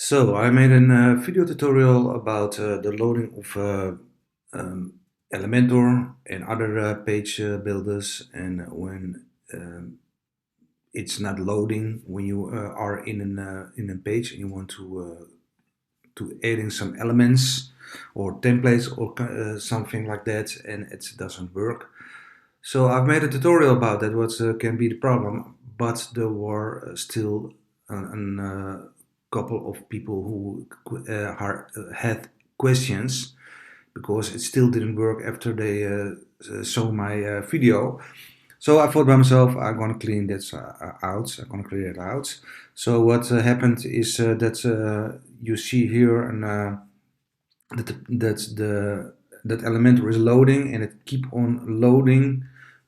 So I made a video tutorial about the loading of Elementor and other page builders, and when um, it's not loading when you are in a page and you want to add in some elements or templates or something like that, and it doesn't work. So I've made a tutorial about that, what can be the problem, but there were still a couple of people who had questions because it still didn't work after they saw my video. So I thought by myself, I'm gonna clean that out. I'm gonna clear it out. So what happened is that you see here that that Elementor is loading and it keep on loading,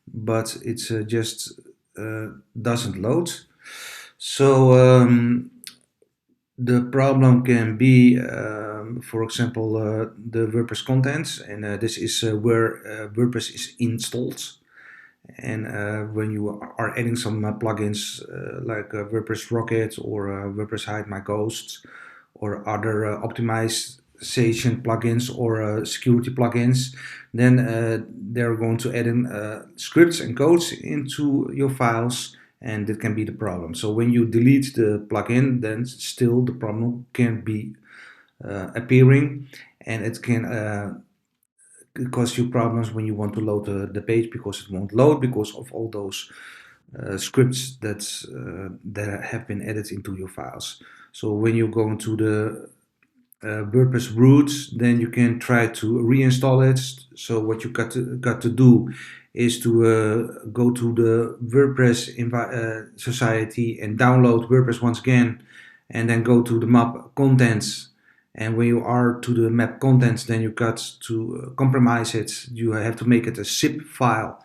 but it's just doesn't load. So the problem can be, for example, the WordPress contents, and this is where WordPress is installed. And when you are adding some plugins like WordPress Rocket or WordPress Hide My Ghosts or other optimization plugins or security plugins, then they're going to add in scripts and codes into your files, and that can be the problem. So when you delete the plugin, then still the problem can be appearing, and it can cause you problems when you want to load the page, because it won't load because of all those scripts that have been added into your files. So when you go into the WordPress roots, then you can try to reinstall it. So what you got to do is to go to the WordPress society and download WordPress once again, and then go to the map contents. And when you are to the map contents, then you got to compromise it. You have to make it a zip file.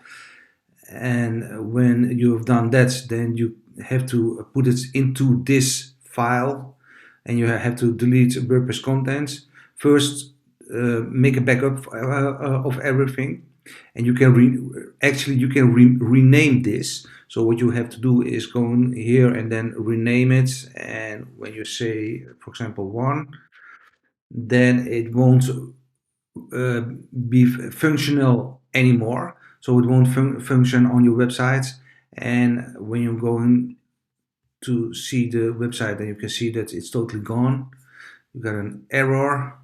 And when you have done that, then you have to put it into this file, and you have to delete WordPress contents. First, make a backup of everything, and you can rename this. So what you have to do is go in here and then rename it. And when you say, for example, one, then it won't uh, be functional anymore. So it won't function on your website. And when you're going to see the website, then you can see that it's totally gone. You got an error.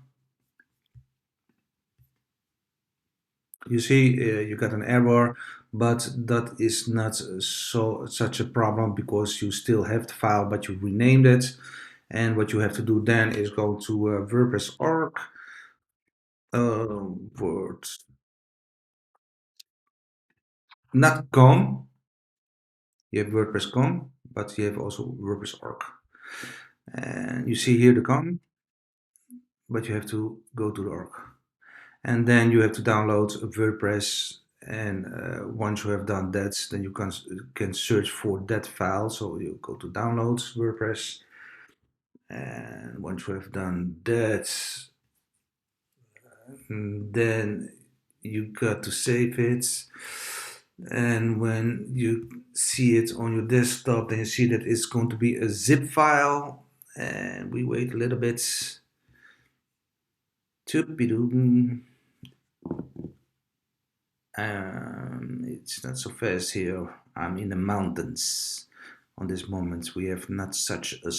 You see, you got an error, but that is not such a problem because you still have the file, but you renamed it. And what you have to do then is go to WordPress org, word, not com. You have WordPress com, but you have also WordPress org. And you see here the com, but you have to go to the org. And then you have to download WordPress. And once you have done that, then you can search for that file. So you go to downloads WordPress. And once you have done that, then you got to save it. And when you see it on your desktop, then you see that it's going to be a zip file. And we wait a little bit. It's not so fast here. I'm in the mountains. On this moment, we have not such a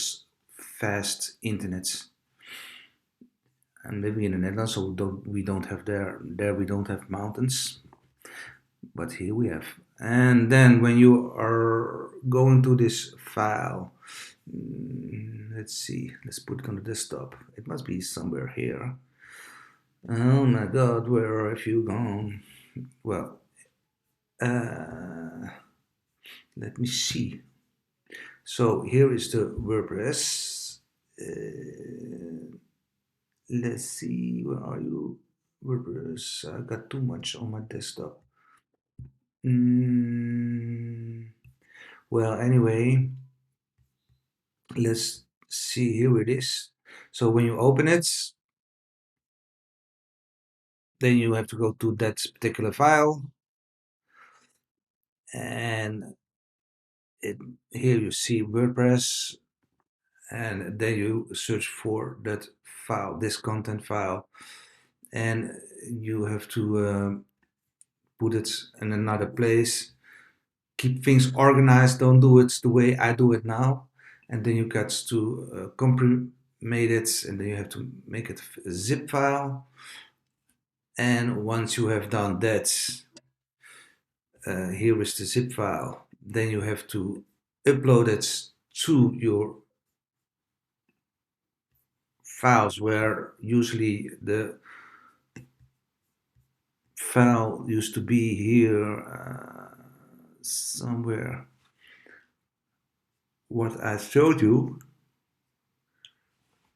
fast internet. I'm living in the Netherlands, so we don't have there we don't have mountains, but here we have. And then when you are going to this file, let's see, let's put it on the desktop. It must be somewhere here. Oh my God, where have you gone? Well, let me see. So here is the WordPress. Let's see, where are you? WordPress. I got too much on my desktop. Well, anyway, let's see. Here it is. So when you open it, then you have to go to that particular file, and here you see WordPress, and then you search for that file, this content file, and you have to put it in another place. Keep things organized. Don't do it the way I do it now. And then you got to comprimate it, and then you have to make it a zip file. And once you have done that, here is the zip file. Then you have to upload it to your files, where usually the file used to be here somewhere. What I showed you,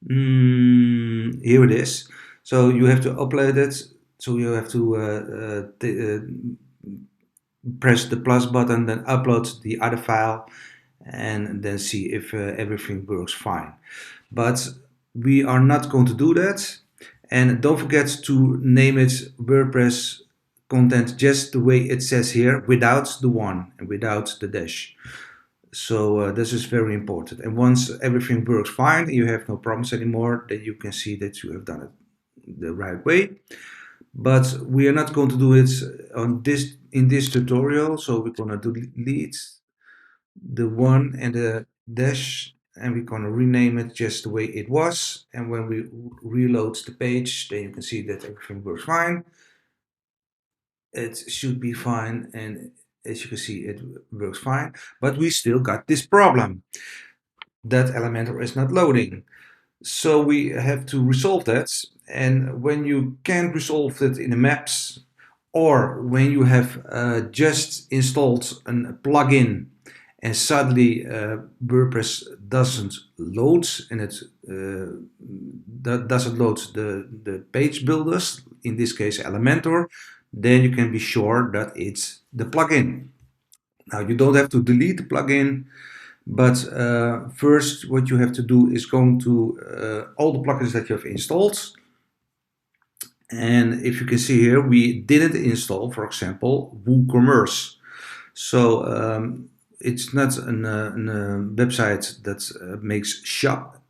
here it is. So you have to upload it. So you have to press the plus button, then upload the other file, and then see if everything works fine. But we are not going to do that. And don't forget to name it WordPress content just the way it says here, without the one and without the dash. So this is very important. And once everything works fine, you have no problems anymore, then you can see that you have done it the right way. But we are not going to do it in this tutorial. So we're going to delete the one and the dash, and we're going to rename it just the way it was. And when we reload the page, then you can see that everything works fine. It should be fine, and as you can see, it works fine. But we still got this problem that Elementor is not loading. So we have to resolve that. And when you can't resolve it in the maps, or when you have just installed a plugin and suddenly WordPress doesn't load, and it doesn't load the page builders, in this case Elementor, then you can be sure that it's the plugin. Now you don't have to delete the plugin, but first what you have to do is go to all the plugins that you have installed. And if you can see here, we didn't install, for example, WooCommerce. So it's not a website that makes shop.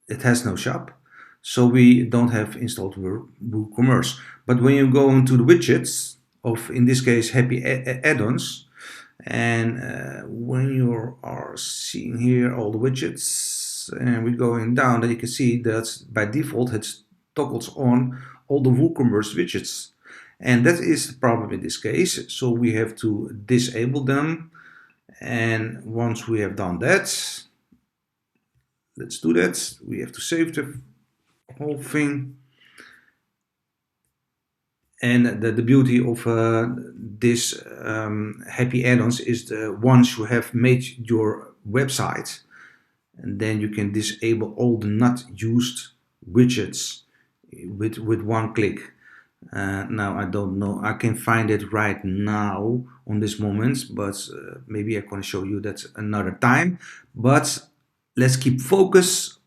It has no shop. So we don't have installed WooCommerce. But when you go into the widgets of, in this case, Happy Add-ons, and when you are seeing here all the widgets, and we're going down, then you can see that by default it toggles on all the WooCommerce widgets. And that is the problem in this case. So we have to disable them. And once we have done that, let's do that. We have to save the whole thing. And the beauty of this Happy Add-ons is once you have made your website, and then you can disable all the not used widgets with one click. Now I don't know, I can find it right now on this moment, but maybe I can show you that another time. But let's keep focus.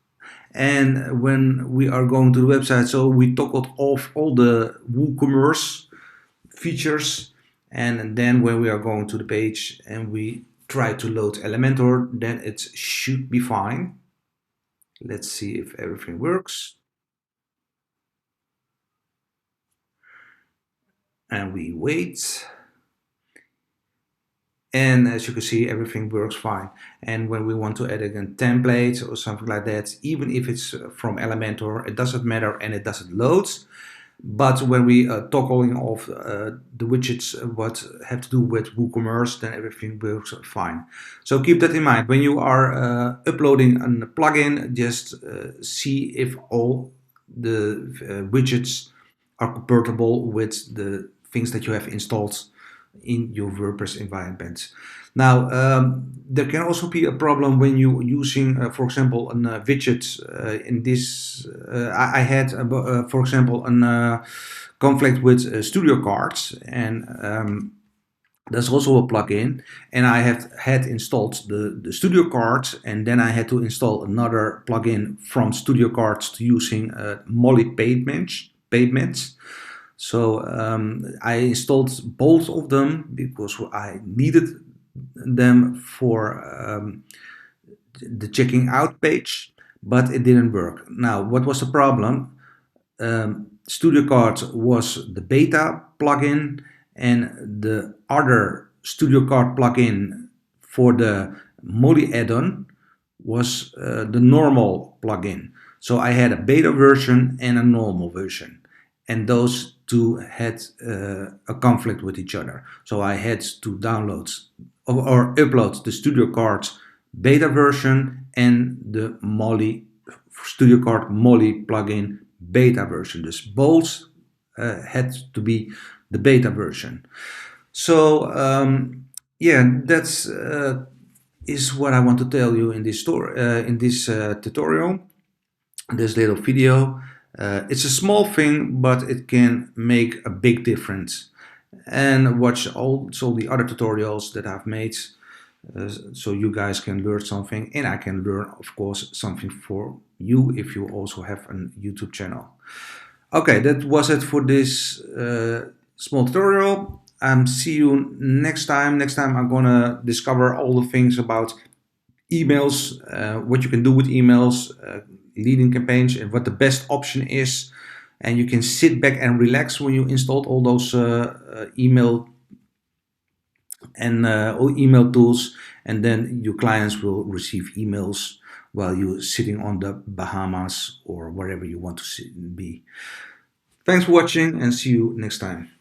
And when we are going to the website, so we toggled off all the WooCommerce features, and then when we are going to the page and we try to load Elementor, then it should be fine. Let's see if everything works. And we wait. And as you can see, everything works fine. And when we want to add again template or something like that, even if it's from Elementor, it doesn't matter and it doesn't load. But when we toggling off the widgets what have to do with WooCommerce, then everything works fine. So keep that in mind. When you are uploading a plugin, just see if all the widgets are compatible with the things that you have installed in your WordPress environment. Now, there can also be a problem when you're using, for example, a widget. In this, I had, for example, a conflict with Studio Cards, and there's also a plugin, and I have had installed the Studio Cards, and then I had to install another plugin from Studio Cards to using Molly pavements. So I installed both of them because I needed them for the checking out page, but it didn't work. Now, what was the problem? Studio Card was the beta plugin, and the other Studio Card plugin for the Molly add-on was the normal plugin. So I had a beta version and a normal version, and those two had a conflict with each other. So I had to download or upload the Studio Card beta version and the Molly Studio Card Molly plugin beta version. Dus both had to be the beta version. So yeah, that's is what I want to tell you in this story, in this tutorial, this little video. It's a small thing, but it can make a big difference. And watch also the other tutorials that I've made, so you guys can learn something, and I can learn, of course, something for you if you also have a YouTube channel. Okay, that was it for this small tutorial. See you next time. Next time I'm gonna discover all the things about emails, what you can do with emails, leading campaigns, and what the best option is. And you can sit back and relax when you installed all those email and email tools, and then your clients will receive emails while you're sitting on the Bahamas or wherever you want to be. Thanks for watching, and see you next time.